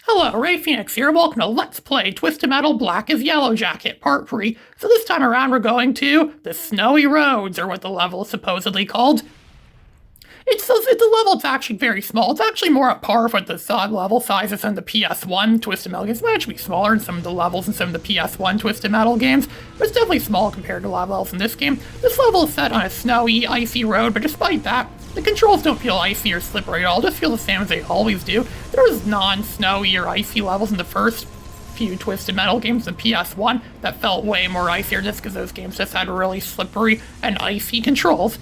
Hello, Ray Phoenix here. Welcome to Let's Play Twisted Metal Black is Yellow Jacket, Part 3. So this time around we're going to the Snowy Roads, or what the level is supposedly called. It's a level that's actually very small. It's actually more at par with the level sizes in the PS1 Twisted Metal games. It might actually be smaller in some of the levels in some of the PS1 Twisted Metal games, but it's definitely small compared to a lot of levels in this game. This level is set on a snowy, icy road, but despite that, the controls don't feel icy or slippery at all. Just feel the same as they always do. There was non-snowy or icy levels in the first few Twisted Metal games in PS1 that felt way more icier just because those games just had really slippery and icy controls.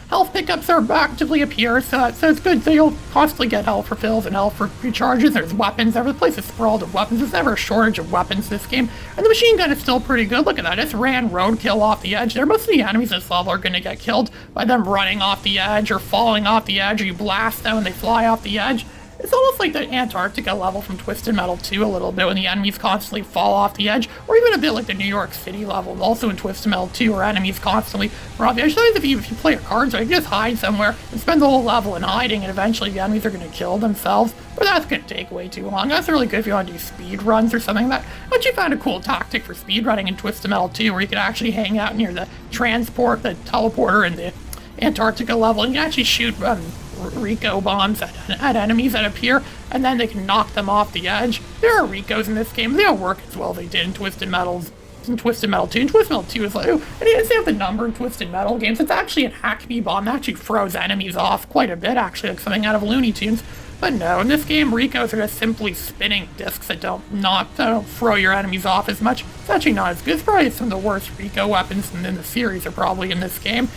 Health pickups are actively appear, so it's good. So you'll constantly get health refills and health recharges. There's weapons. Every place is sprawled with weapons. There's never a shortage of weapons this game. And the machine gun is still pretty good. Look at that. It's ran roadkill off the edge there. Most of the enemies in this level are going to get killed by them running off the edge or falling off the edge, or you blast them and they fly off the edge. It's almost like the Antarctica level from Twisted Metal 2 a little bit, when the enemies constantly fall off the edge, or even a bit like the New York City level, also in Twisted Metal 2, where enemies constantly run off the edge. Sometimes if you play your cards right, you just hide somewhere and spend the whole level in hiding, and eventually the enemies are going to kill themselves, but that's going to take way too long. That's really good if you want to do speed runs or something like that. But you found a cool tactic for speed running in Twisted Metal 2, where you could actually hang out near the teleporter in the Antarctica level, and you can actually shoot Rico bombs at enemies that appear, and then they can knock them off the edge. There are Ricos in this game. They don't work as well as they did in Twisted Metal 2. And Twisted Metal 2 is like, and you see the number of Twisted Metal games. It's actually an Acme bomb that actually throws enemies off quite a bit, actually, like something out of Looney Tunes. But no, in this game, Ricos are just simply spinning discs that don't throw your enemies off as much. It's actually not as good. It's probably some of the worst Rico weapons in the series are probably in this game.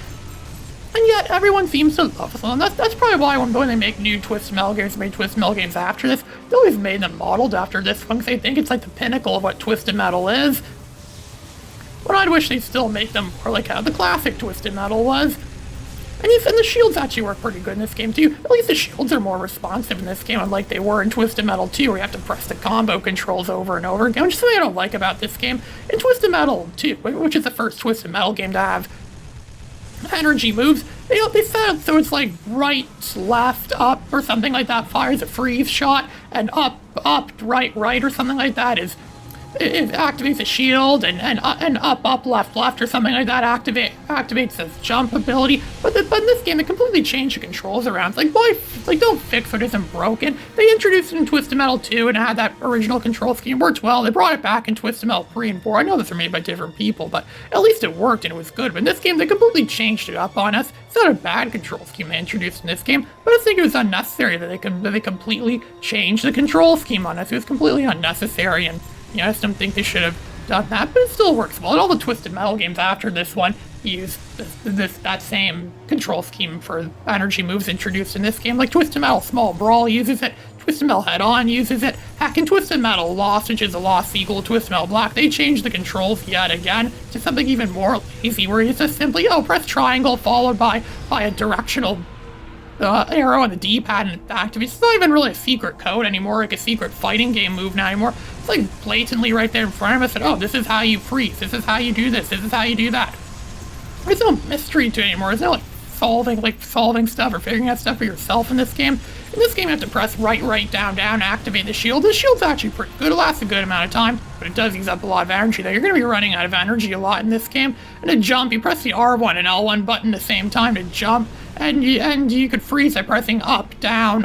And yet, everyone seems to love them. And that's probably why when they make new Twisted Metal games, made Twisted Metal games after this, they always made them modeled after this one, because they think it's like the pinnacle of what Twisted Metal is. But I'd wish they'd still make them more like how the classic Twisted Metal was. And the shields actually work pretty good in this game too. At least the shields are more responsive in this game, unlike they were in Twisted Metal 2, where you have to press the combo controls over and over again, which is something I don't like about this game. In Twisted Metal 2, which is the first Twisted Metal game to have energy moves, they set it so it's like right, left, up, or something like that fires a freeze shot, and up, right, or something like that it activates a shield, and up, left, or something like that activates the jump ability. But in this game, they completely changed the controls around. It's like, why? Like, don't fix what isn't broken. They introduced it in Twisted Metal 2 and had that original control scheme. Worked well. They brought it back in Twisted Metal 3 and 4. I know those are made by different people, but at least it worked and it was good. But in this game, they completely changed it up on us. It's not a bad control scheme they introduced in this game, but I think it was unnecessary that they completely changed the control scheme on us. It was completely unnecessary, and I just don't think they should have done that, but it still works well. And all the Twisted Metal games after this one use that same control scheme for energy moves introduced in this game. Like Twisted Metal Small Brawl uses it, Twisted Metal Head On uses it, heck, in Twisted Metal Lost, which is a Lost sequel to Twisted Metal Black, they changed the controls yet again to something even more lazy, where it's just simply, press triangle followed by a directional arrow on the D-pad and it activates. It's not even really a secret code anymore, like a secret fighting game move now anymore. It's like blatantly right there in front of us, and this is how you freeze, this is how you do this is how you do that. There's no mystery to it anymore. There's no solving stuff or figuring out stuff for yourself in this game. In this game, you have to press right, down, activate the shield. The shield's actually pretty good. It lasts a good amount of time, but it does use up a lot of energy, though. You're going to be running out of energy a lot in this game. And to jump, you press the R1 and L1 button at the same time to jump, and you could freeze by pressing up, down,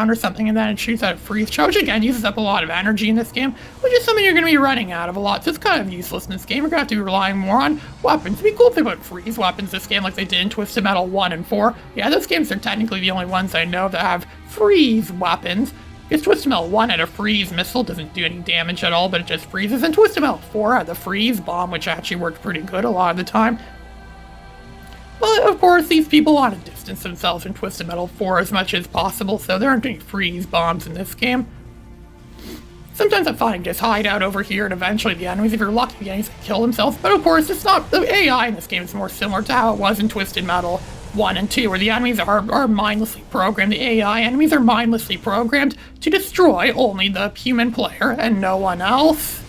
or something, and then it shoots out a freeze shot, which again uses up a lot of energy in this game, which is something you're going to be running out of a lot, so it's kind of useless in this game. You're going to have to be relying more on weapons. It'd be cool if they put freeze weapons in this game like they did in Twisted Metal 1 and 4. Yeah, those games are technically the only ones I know that have freeze weapons. Because Twisted Metal 1 had a freeze missile, doesn't do any damage at all, but it just freezes, and Twisted Metal 4 had the freeze bomb, which actually worked pretty good a lot of the time. But, of course, these people want to distance themselves from Twisted Metal 4 as much as possible, so there aren't any freeze bombs in this game. Sometimes I find just hide out over here, and eventually the enemies, if you're lucky, the enemies kill themselves. But, of course, it's not. The AI in this game is more similar to how it was in Twisted Metal 1 and 2, where the enemies are mindlessly programmed. The AI enemies are mindlessly programmed to destroy only the human player and no one else.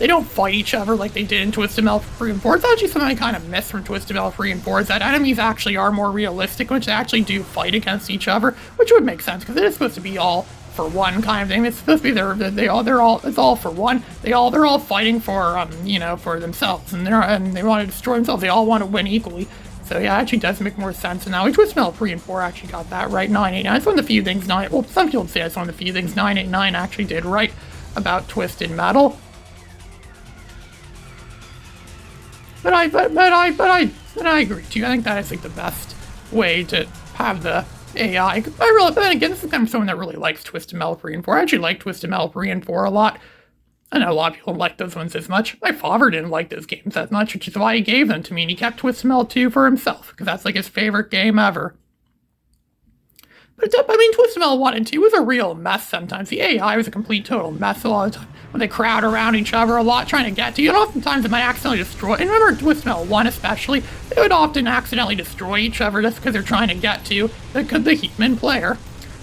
They don't fight each other like they did in Twisted Metal 3 and 4. It's actually something I kind of miss from Twisted Metal 3 and 4 is that enemies actually are more realistic, which they actually do fight against each other, which would make sense because it is supposed to be all for one kind of thing. It's supposed to be it's all for one. They're all fighting for for themselves, and they want to destroy themselves. They all want to win equally. So yeah, it actually does make more sense. And now Twisted Metal 3 and 4 actually got that right. 989. It's one of the few things some people say it's one of the few things 989 actually did right about Twisted Metal. But I agree too. I think that is like the best way to have the AI. But then again, this is kind of someone that really likes Twisted Metal 3 and 4. I actually like Twisted Metal 3 and 4 a lot. I know a lot of people don't like those ones as much. My father didn't like those games as much, which is why he gave them to me, and he kept Twisted Metal 2 for himself, because that's like his favorite game ever. But Twisted Metal 1 and 2 was a real mess sometimes. The AI was a complete total mess a lot of the time. When they crowd around each other a lot trying to get to you, and oftentimes it might accidentally destroy. And remember Twisted Metal 1 especially, they would often accidentally destroy each other just because they're trying to get to the human player.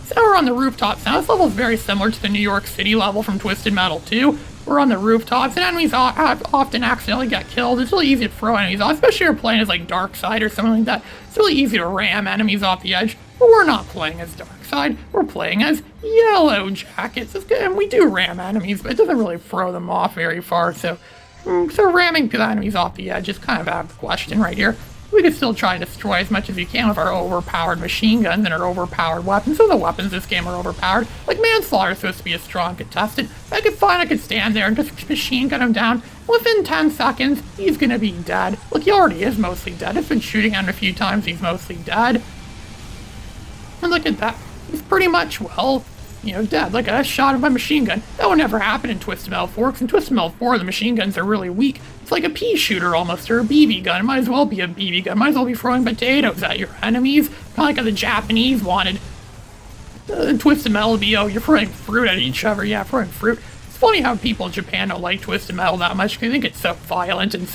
So now we're on the rooftops. Now this level is very similar to the New York City level from Twisted Metal 2. We're on the rooftops, and enemies often accidentally get killed. It's really easy to throw enemies off, especially if you're playing as like Darkseid or something like that. It's really easy to ram enemies off the edge, but we're not playing as Darkseid. We're playing as Yellow Jackets, and we do ram enemies, but it doesn't really throw them off very far, so ramming the enemies off the edge is kind of out of the question right here. We can still try and destroy as much as we can with our overpowered machine guns and our overpowered weapons. Some of the weapons in this game are overpowered. Like Manslaughter is supposed to be a strong contestant. I could stand there and just machine gun him down. Within 10 seconds, he's gonna be dead. Look, he already is mostly dead. I've been shooting at him a few times, he's mostly dead. And look at that. He's pretty much, dead. Like a shot of my machine gun. That would never happen in Twisted Metal 4, because in Twisted Metal 4, the machine guns are really weak. It's like a pea shooter almost, or a BB gun. It might as well be a BB gun. Might as well be throwing potatoes at your enemies. Kind of like how the Japanese wanted Twisted Metal to be, you're throwing fruit at each other. Yeah, throwing fruit. It's funny how people in Japan don't like Twisted Metal that much, because they think it's so violent and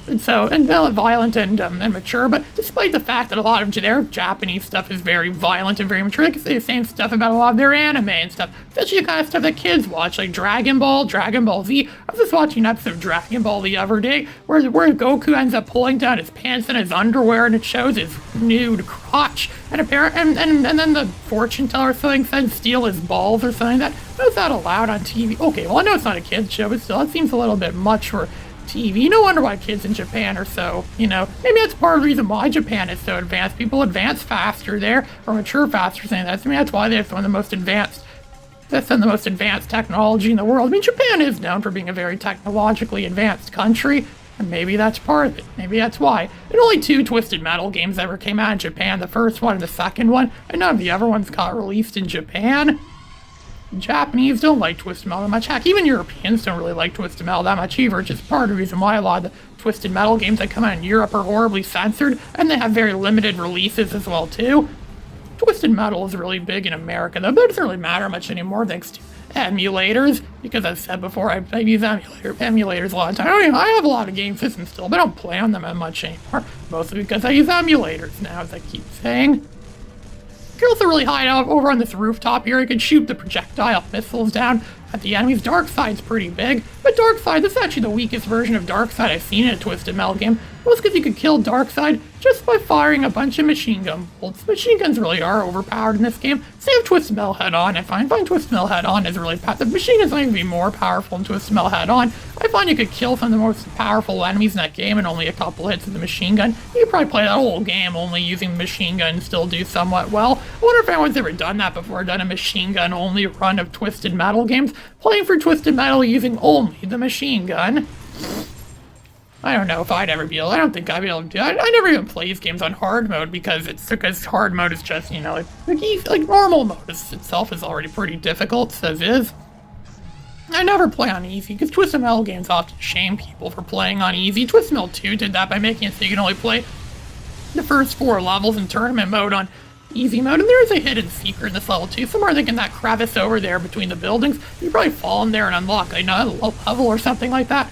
violent and mature, but despite the fact that a lot of their Japanese stuff is very violent and very mature, they can say the same stuff about a lot of their anime and stuff, especially the kind of stuff that kids watch, like Dragon Ball Z. I was just watching an episode of Dragon Ball the other day, where Goku ends up pulling down his pants and his underwear, and it shows his nude crotch, and then the fortune teller or something said steal his balls or something like that. Was that allowed on TV? Okay, well I know it's not a kid's show, but still, that seems a little bit much for TV. No wonder why kids in Japan are so, maybe that's part of the reason why Japan is so advanced. People advance faster there, or mature faster, saying that. That's why they have some of the most advanced technology in the world. Japan is known for being a very technologically advanced country, and maybe that's part of it. Maybe that's why. And only 2 Twisted Metal games ever came out in Japan, the first one and the second one, and none of the other ones got released in Japan. Japanese don't like Twisted Metal that much. Heck, even Europeans don't really like Twisted Metal that much either, which is part of the reason why a lot of the Twisted Metal games that come out in Europe are horribly censored, and they have very limited releases as well, too. Twisted Metal is really big in America, though, but it doesn't really matter much anymore thanks to emulators, because I've said before, I use emulators a lot of times. I have a lot of game systems still, but I don't play on them that much anymore, mostly because I use emulators now, as I keep saying. You can also really hide out over on this rooftop here. You can shoot the projectile missiles down at the enemies. Darkseid's pretty big, but Darkseid, this is actually the weakest version of Darkseid I've seen in a Twisted Metal game. Most because you could kill Darkseid just by firing a bunch of machine gun bolts. Machine guns really are overpowered in this game. Same with Twisted Metal Head-On. I find Twisted Metal Head-On is really powerful. The machine guns might even be more powerful than Twisted Metal Head-On. I find you could kill some of the most powerful enemies in that game in only a couple hits with the machine gun. You could probably play that whole game only using the machine gun and still do somewhat well. I wonder if anyone's ever done that before, done a machine gun only run of Twisted Metal games, playing for Twisted Metal using only the machine gun. I don't know if I'd ever be able. I don't think I'd be able to do it. I never even play these games on hard mode because hard mode is just, like normal mode itself is already pretty difficult as is. I never play on easy because Twisted Metal games often shame people for playing on easy. Twisted Metal 2 did that by making it so you can only play the first 4 levels in tournament mode on easy mode, and there is a hidden secret in this level too. Somewhere I think in that crevice over there between the buildings, you probably fall in there and unlock a level or something like that.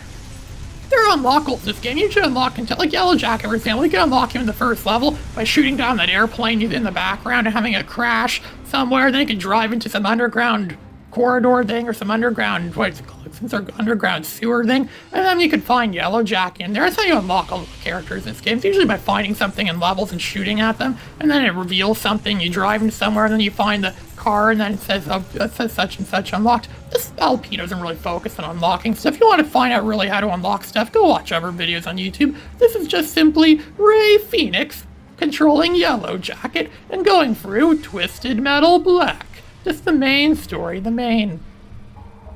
There are unlockables in this game. You should unlock like Yellow Jacket, for example. You can unlock him in the first level by shooting down that airplane in the background and having it crash somewhere. Then you can drive into some underground corridor thing or some underground, what's it called, some sort of underground sewer thing, and then you could find Yellowjack in there. That's how you unlock all the characters in this game. It's usually by finding something in levels and shooting at them, and then it reveals something. You drive into somewhere, and then you find the car, and then it says, oh, it says such and such unlocked. This LP doesn't really focus on unlocking stuff. If you want to find out really how to unlock stuff, go watch other videos on YouTube. This is just simply Ray Phoenix controlling Yellowjacket and going through Twisted Metal Black. Just the main story, the main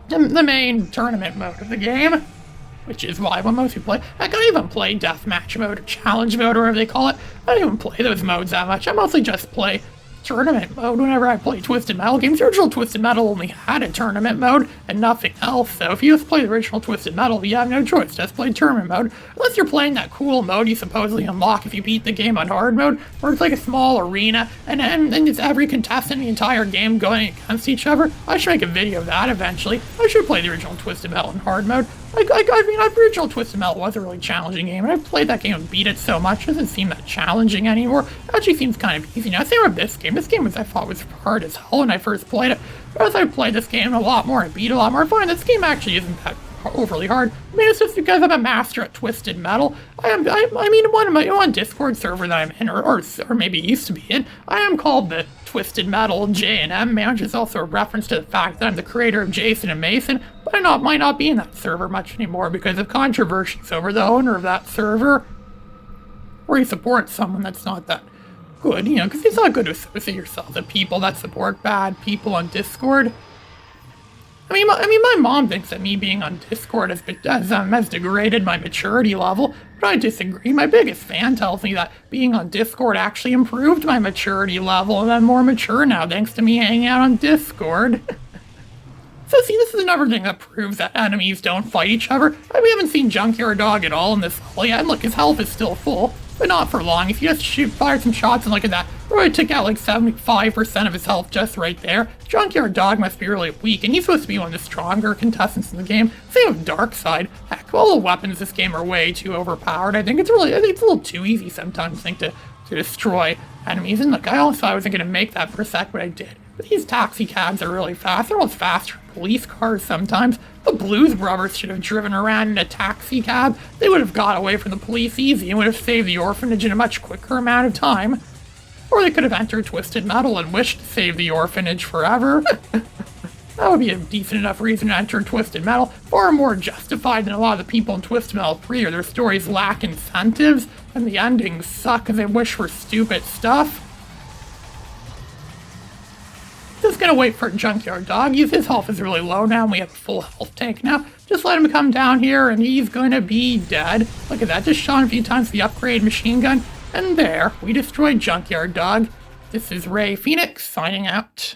tournament mode of the game, which is why when most people play, heck, I even play deathmatch mode or challenge mode or whatever they call it. I don't even play those modes that much. I mostly just play tournament mode whenever I play Twisted Metal games. The original Twisted Metal only had a tournament mode and nothing else, so if you just play the original Twisted Metal, you have no choice, just play tournament mode. Unless you're playing that cool mode you supposedly unlock if you beat the game on hard mode, where it's like a small arena, and it's every contestant in the entire game going against each other. I should make a video of that eventually. I should play the original Twisted Metal in hard mode. I mean, the original Twisted Metal was a really challenging game, and I played that game and beat it so much, it doesn't seem that challenging anymore. It actually seems kind of easy now. Same with this game. This game I thought was hard as hell when I first played it. But as I played this game a lot more, I beat a lot more, I find this game actually isn't that overly hard. I mean, it's just because I'm a master at Twisted Metal. I mean, one Discord server that I'm in, or maybe used to be in, I am called the Twisted Metal J&M man, which is also a reference to the fact that I'm the creator of Jason and Mason, but I might not be in that server much anymore because of controversies over the owner of that server, where he supports someone that's not that good, you know, because it's not good to associate yourself with people that support bad people on Discord. I mean, my mom thinks that me being on Discord has degraded my maturity level, but I disagree. My biggest fan tells me that being on Discord actually improved my maturity level, and I'm more mature now thanks to me hanging out on Discord. So see, this is another thing that proves that enemies don't fight each other. We haven't seen Junkyard Dog at all in this level yet, and look, his health is still full, but not for long. If you just fire some shots and look at that, Roy took out like 75% of his health just right there. Junkyard Dog must be really weak, and he's supposed to be one of the stronger contestants in the game. Same with Darkside. Heck, all the weapons in this game are way too overpowered. I think it's a little too easy sometimes, I think, to destroy enemies. And look, I also thought I wasn't going to make that for a sec, but I did. But these taxi cabs are really fast. They're almost faster than police cars sometimes. The Blues Brothers should have driven around in a taxi cab. They would have got away from the police easy and would have saved the orphanage in a much quicker amount of time. Or they could have entered Twisted Metal and wished to save the orphanage forever. That would be a decent enough reason to enter Twisted Metal. Far more justified than a lot of the people in Twisted Metal 3, or their stories lack incentives and the endings suck because they wish for stupid stuff. Just gonna wait for Junkyard Dog. His health is really low now, and we have a full health tank now. Just let him come down here, and he's gonna be dead. Look at that, just shot him a few times with the upgrade machine gun. And there, we destroyed Junkyard Dog. This is Ray Phoenix, signing out.